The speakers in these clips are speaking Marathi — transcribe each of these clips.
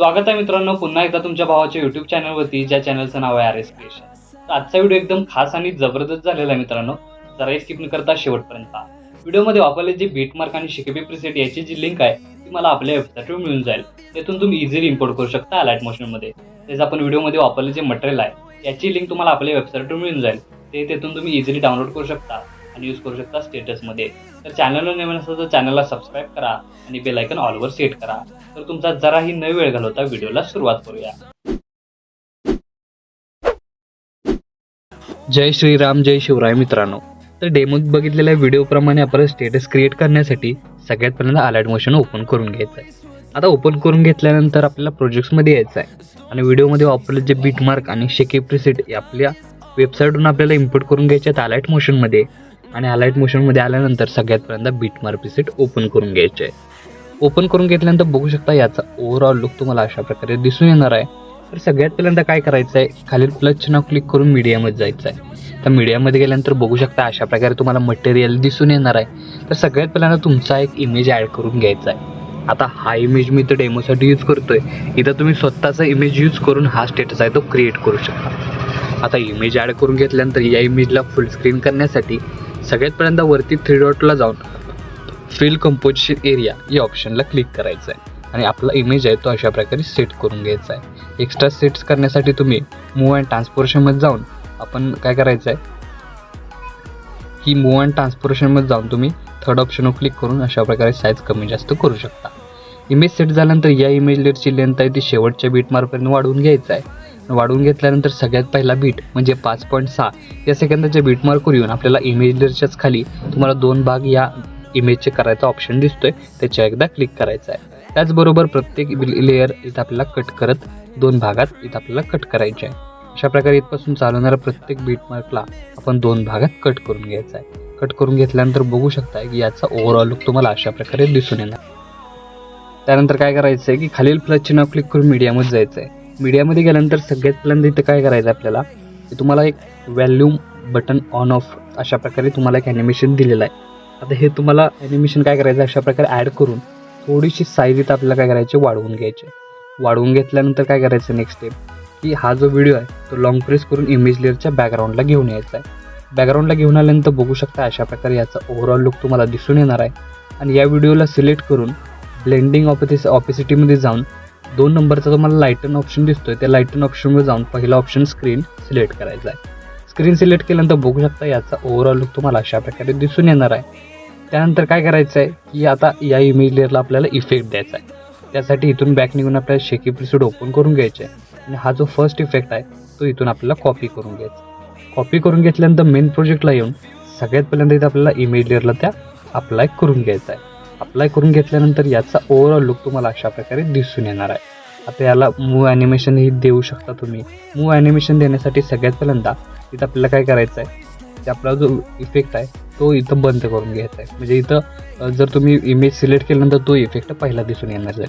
स्वागत आहे मित्रांनो पुन्हा एकदा तुमच्या भावाच्या YouTube चॅनलवरती, ज्या चॅनलचं नाव आहे RS क्रिएशन. तर आजचा व्हिडिओ एकदम खास आणि जबरदस्त झालेला आहे मित्रांनो. जरा स्किप न करता शेवटपर्यंत पहा. व्हिडिओमध्ये वापरले जे बीटमार्क आणि शिकेबी प्रीसेट याची जी लिंक आहे ती मला आपल्या वेबसाईटवर मिळून जाईल. त्यातून तुम्ही इझिली इम्पोर्ट करू शकता अलाइट मोशनमध्ये. तेच आपण व्हिडिओमध्ये वापरले जे मटेरियल आहे याची लिंक तुम्हाला आपल्या वेबसाईटवर मिळून जाईल. तेथून तुम्ही इझिली डाउनलोड करू शकता आणि यूज करू शकता स्टेटसमध्ये. तर चॅनलवर नवीन असेल तर चॅनलला सबस्क्राईब करा आणि बेल आयकॉन ऑलवर सेट करा. तर तुमचा जराही न वेळ घालवता व्हिडिओला सुरुवात करूया. जय श्रीराम, जय शिवराय मित्रांनो. तर डेमोत बघितलेल्या व्हिडिओप्रमाणे आपण स्टेटस क्रिएट करण्यासाठी सगळ्यात पहिल्यांदा अलाइट मोशन ओपन करून घ्यायचं आहे. आता ओपन करून घेतल्यानंतर आपल्याला प्रोजेक्ट्समध्ये यायचं आहे आणि व्हिडिओमध्ये वापरले जे बीटमार्क आणि शेकी प्रीसेट आपल्या वेबसाईटवरून आपल्याला इम्पोर्ट करून घ्यायचे आहेत अलाइट मोशनमध्ये. आणि अलाइट मोशनमध्ये आल्यानंतर सगळ्यात पहिल्यांदा बीटमार्क प्रीसेट ओपन करून घ्यायचे आहे. ओपन करून घेतल्यानंतर बघू शकता याचा ओव्हरऑल लुक तुम्हाला अशा प्रकारे दिसून येणार आहे. तर सगळ्यात पहिल्यांदा काय करायचं आहे, खालील प्लसचं नाव क्लिक करून मीडियामध्ये जायचं आहे. तर मीडियामध्ये गेल्यानंतर बघू शकता अशा प्रकारे तुम्हाला मटेरियल दिसून येणार आहे. तर सगळ्यात पहिल्यांदा तुमचा एक इमेज ॲड करून घ्यायचा आहे. आता हा इमेज मी तर डेमोसाठी यूज करतोय. इथं तुम्ही स्वतःचा इमेज यूज करून हा स्टेटस आहे तो क्रिएट करू शकता. आता इमेज ॲड करून घेतल्यानंतर या इमेजला फुल स्क्रीन करण्यासाठी सगळ्यात पहिल्यांदा वरती 3 डॉटला जाऊन फिल कंपोजिशन एरिया या ऑप्शनला क्लिक करायचं आहे आणि आपला इमेज आहे तो अशा प्रकारे सेट करून घ्यायचा आहे. एक्स्ट्रा सेट्स करण्यासाठी तुम्ही मूव्ह अँड ट्रान्सपोर्शनमध्ये जाऊन आपण काय करायचं आहे की मूव्ह अँड ट्रान्सपोर्शनमध्ये जाऊन तुम्ही 3rd ऑप्शनवर क्लिक करून अशा प्रकारे साईज कमी जास्त करू शकता. इमेज सेट झाल्यानंतर या इमेज लेअरची लेंथ आहे ती शेवटच्या बीटमार्कपर्यंत वाढवून घ्यायचं आहे. वाढवून घेतल्यानंतर सगळ्यात पहिला बीट म्हणजे 5.6 या सेकंदाच्या बीटमार्कवर येऊन आपल्याला इमेज लेअरच्याच खाली तुम्हाला 2 भाग या इमेजचे करायचा ऑप्शन दिसतोय, त्याच्या एकदा क्लिक करायचा आहे. त्याचबरोबर प्रत्येक लेअर इथं आपल्याला कट करत 2 भागात इथं आपल्याला कट करायचे आहे. अशा प्रकारे इथपासून चालवणाऱ्या प्रत्येक बीटमार्कला आपण 2 भागात कट करून घ्यायचा आहे. कट करून घेतल्यानंतर बघू शकता की याचा ओव्हरऑल लुक तुम्हाला अशा प्रकारे दिसून येणार. त्यानंतर काय करायचं आहे की खालील प्लसचे नाव क्लिक करून मीडियामध्ये जायचं आहे. मीडियामध्ये गेल्यानंतर सगळ्यात पहिल्यांदा इथं काय करायचं आहे आपल्याला की तुम्हाला एक व्हॅल्यूम बटन ऑन ऑफ अशा प्रकारे तुम्हाला एक ॲनिमेशन दिलेलं आहे. आता हे तुम्हाला ॲनिमेशन काय करायचं अशा प्रकारे ॲड करून थोडीशी साईज इथं आपल्याला काय करायची वाढवून घ्यायची. वाढवून घेतल्यानंतर काय करायचं नेक्स्ट स्टेप की हा जो व्हिडिओ आहे तो लॉंग प्रेस करून इमेज लेअरच्या बॅकग्राऊंडला घेऊन यायचा आहे. बॅकग्राऊंडला घेऊन आल्यानंतर बघू शकता अशा प्रकारे याचा ओव्हरऑल लुक तुम्हाला दिसून येणार आहे. आणि या व्हिडिओला सिलेक्ट करून ब्लेंडिंग ऑपेसिटीमध्ये जाऊन 2 नंबरचा तुम्हाला लाईटन ऑप्शन दिसतोय त्या लाईटन ऑप्शनवर जाऊन पहिला ऑप्शन स्क्रीन सिलेक्ट करायचा आहे. स्क्रीन सिलेक्ट केल्यानंतर बघू शकता याचा ओव्हरऑल लुक तुम्हाला अशा प्रकारे दिसून येणार आहे. त्यानंतर काय करायचं आहे की आता या इमेज लेअरला आपल्याला इफेक्ट द्यायचा आहे. त्यासाठी इथून बॅक निघून आपल्याला शेकी प्रीसेट ओपन करून घ्यायचे आहे आणि हा जो फर्स्ट इफेक्ट आहे तो इथून आपल्याला कॉपी करून घ्यायचा. कॉपी करून घेतल्यानंतर मेन प्रोजेक्टला येऊन सगळ्यात पहिल्यांदा इथं आपल्याला इमेज लेअरला त्या अप्लाय करून घ्यायचा आहे. अप्लाय करून घेतल्यानंतर याचा ओव्हरऑल लुक तुम्हाला अशा प्रकारे दिसून येणार आहे. आता याला मूव्ह ॲनिमेशन ही देऊ शकता तुम्ही. मूव्ह ॲनिमेशन देण्यासाठी सगळ्यात पहिल्यांदा इथं आपल्याला काय करायचं आहे की आपला जो इफेक्ट आहे तो इथं बंद करून घ्यायचा आहे. म्हणजे इथं जर तुम्ही इमेज सिलेक्ट केल्यानंतर तो इफेक्ट पहिला दिसून येणार आहे.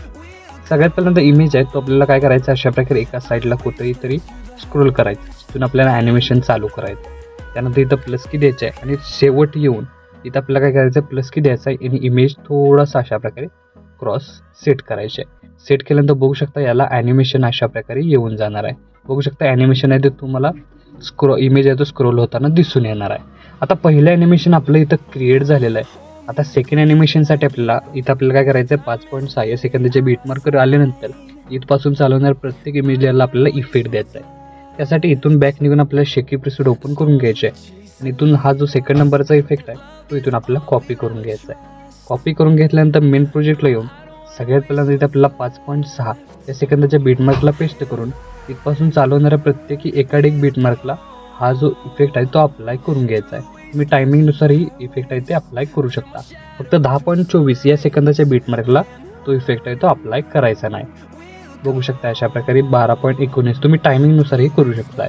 सगळ्यात पहिल्यांदा इमेज आहे तो आपल्याला काय करायचं अशा प्रकारे एका साईडला कुठेही तरी स्क्रोल करायचं. तिथून आपल्याला ॲनिमेशन चालू करायचं. त्यानंतर इथं प्लस की द्यायचं आहे आणि शेवट येऊन इथं आपल्याला काय करायचं आहे प्लस की द्यायचं आहे आणि इमेज थोडासा अशा प्रकारे क्रॉस सेट करायचे आहे. सेट केल्यानंतर बघू शकता याला ॲनिमेशन अशा प्रकारे येऊन जाणार आहे. बघू शकता ॲनिमेशन आहे ते तुम्हाला इमेज आहे तो स्क्रोल होताना दिसून येणार आहे. आता पहिलं ॲनिमेशन आपलं इथं क्रिएट झालेलं आहे. आता सेकंड ॲनिमेशनसाठी आपल्याला काय करायचं आहे 5.6 या सेकंदाच्या बीटमार्कर आल्यानंतर इथपासून चालवणाऱ्या प्रत्येक इमेज लेअरला आपल्याला इफेक्ट द्यायचा आहे. त्यासाठी इथून बॅक निघून आपल्याला शेकी प्रीसेट ओपन करून घ्यायचे आहे आणि इथून हा जो सेकंड नंबरचा इफेक्ट आहे तो इथून आपल्याला कॉपी करून घ्यायचा आहे. कॉपी करून घेतल्यानंतर मेन प्रोजेक्टला येऊन सगळ्यात पहिल्यांदा इथं आपल्याला 5.6 या सेकंदाच्या बीटमार्कला पेस्ट करून इथपासून चालवणाऱ्या प्रत्येकी एकाडेक बीटमार्कला हा जो इफेक्ट आहे तो अप्लाय करून घ्यायचा आहे. तुम्ही टायमिंगनुसार ही इफेक्ट आहे ते अप्लाय करू शकता. फक्त 10.24 या सेकंदाच्या बीटमार्कला तो इफेक्ट आहे तो अप्लाय करायचा नाही. बघू शकता अशा प्रकारे 12.19 तुम्ही टायमिंगनुसारही करू शकता.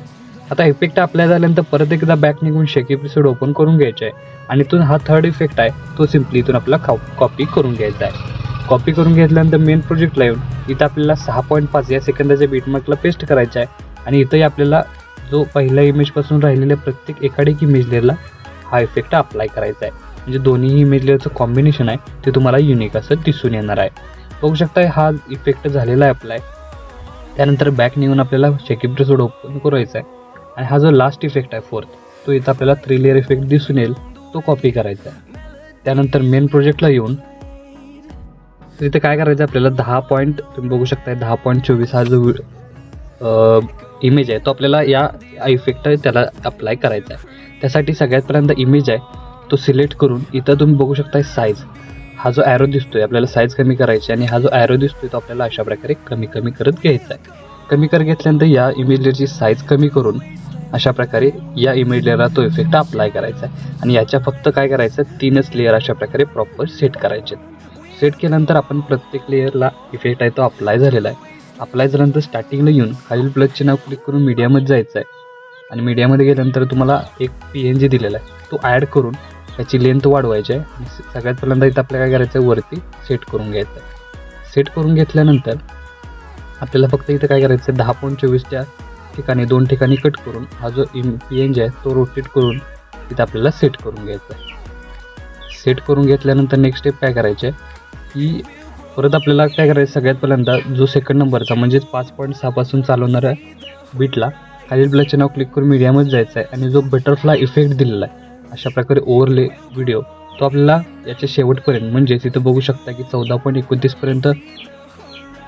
आता इफेक्ट अप्लाय झाल्यानंतर परत एकदा बॅक निघून शेकी प्रीसेट ओपन करून घ्यायचे आहे आणि इथून हा 3rd इफेक्ट आहे तो सिम्पली इथून आपल्याला कॉपी करून घ्यायचा आहे. कॉपी करून घेतल्यानंतर मेन प्रोजेक्टला येऊन इथं आपल्याला 6.5 या सेकंदाच्या बीटमार्कला पेस्ट करायचा आहे आणि इथंही आपल्याला जो पहिल्या इमेजपासून राहिलेल्या प्रत्येक एकाडेक इमेज लेअरला हा इफेक्ट अप्लाय करायचा आहे. म्हणजे दोन्ही इमेज लेअरचं कॉम्बिनेशन आहे ते तुम्हाला युनिक असं दिसून येणार आहे. बघू शकता हा इफेक्ट झालेला आहे अप्लाय. त्यानंतर बॅक निघून आपल्याला शेकी ब्रशवड ओपन करायचा आहे आणि हा जो लास्ट इफेक्ट आहे फोर्थ, तो इथं आपल्याला 3 लेअर इफेक्ट दिसून येईल, तो कॉपी करायचा आहे. त्यानंतर मेन प्रोजेक्टला येऊन इथे काय करायचं आपल्याला 10 पॉईंट, तुम्ही बघू शकता 10.24 हा जो इमेज आहे तो आपल्याला या इफेक्ट त्याला अप्लाय करायचा आहे. त्यासाठी सगळ्यात पहिल्यांदा इमेज आहे तो सिलेक्ट करून इथं तुम्ही बघू शकता साईज, हा जो ॲरो दिसतोय आपल्याला साईज कमी करायची आणि हा जो ॲरो दिसतोय तो आपल्याला अशा प्रकारे कमी कमी करत घ्यायचा आहे. कमी करत घेतल्यानंतर या इमेज लेअरची साईज कमी करून अशा प्रकारे या इमेज लेअरला तो इफेक्ट अप्लाय करायचा आहे. आणि याच्या फक्त काय करायचं 3च लेअर अशा प्रकारे प्रॉपर सेट करायचे. सेट केल्यानंतर आपण प्रत्येक लेअरला इफेक्ट आहे तो अप्लाय झालेला आहे. अप्लाय झाल्यानंतर स्टार्टिंगला येऊन खालील प्लसचे नाव क्लिक करून मीडियामध्ये जायचं आहे आणि मीडियामध्ये गेल्यानंतर तुम्हाला एक PNG दिलेला आहे तो ॲड करून त्याची लेंथ वाढवायची आहे. आणि सगळ्यात पहिल्यांदा इथं आपल्याला काय करायचं आहे वरती सेट करून घ्यायचं आहे. सेट करून घेतल्यानंतर आपल्याला फक्त इथं काय करायचं आहे 10.24च्या ठिकाणी 2 ठिकाणी कट करून हा जो PNG आहे तो रोटेट करून इथं आपल्याला सेट करून घ्यायचा आहे. सेट करून घेतल्यानंतर नेक्स्ट स्टेप काय करायचे आहे की परत आपल्याला काय करायचं सगळ्यात पहिल्यांदा जो सेकंड नंबरचा म्हणजेच 5.6 पासून चालवणाऱ्या बीटला खालील प्लसचे नाव क्लिक करून मीडियामध्ये जायचं आहे आणि जो बटरफ्लाय इफेक्ट दिलेला आहे अशा प्रकारे ओव्हरले व्हिडिओ तो आपल्याला याच्या शेवटपर्यंत म्हणजे तिथं बघू शकता की 14.29 पर्यंत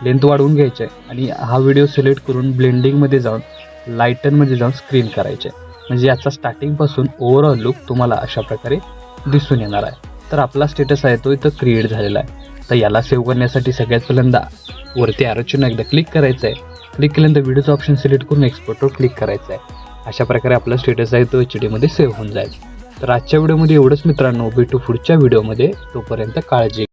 लेंथ वाढवून घ्यायची आहे. आणि हा व्हिडिओ सिलेक्ट करून ब्लेंडिंगमध्ये जाऊन लाईटनमध्ये जाऊन स्क्रीन करायचे आहे. म्हणजे याचा स्टार्टिंगपासून ओव्हरऑल लुक तुम्हाला अशा प्रकारे दिसून येणार आहे. तर आपला स्टेटस आहे तो इथं क्रिएट झालेला आहे. तर याला सेव्ह करण्यासाठी सगळ्यात पहिल्यांदा वरती ॲरोचिन्ह एकदा क्लिक करायचं आहे. क्लिक केल्यानंतर व्हिडिओचं ऑप्शन सिलेक्ट करून एक्सपोर्टवर क्लिक करायचं आहे. अशा प्रकारे आपला स्टेटस आहे तो HD मध्ये सेव्ह होऊन जाईल. तर आजच्या व्हिडिओमध्ये एवढंच मित्रांनो, भेटू पुढच्या व्हिडिओमध्ये. तोपर्यंत काळजी.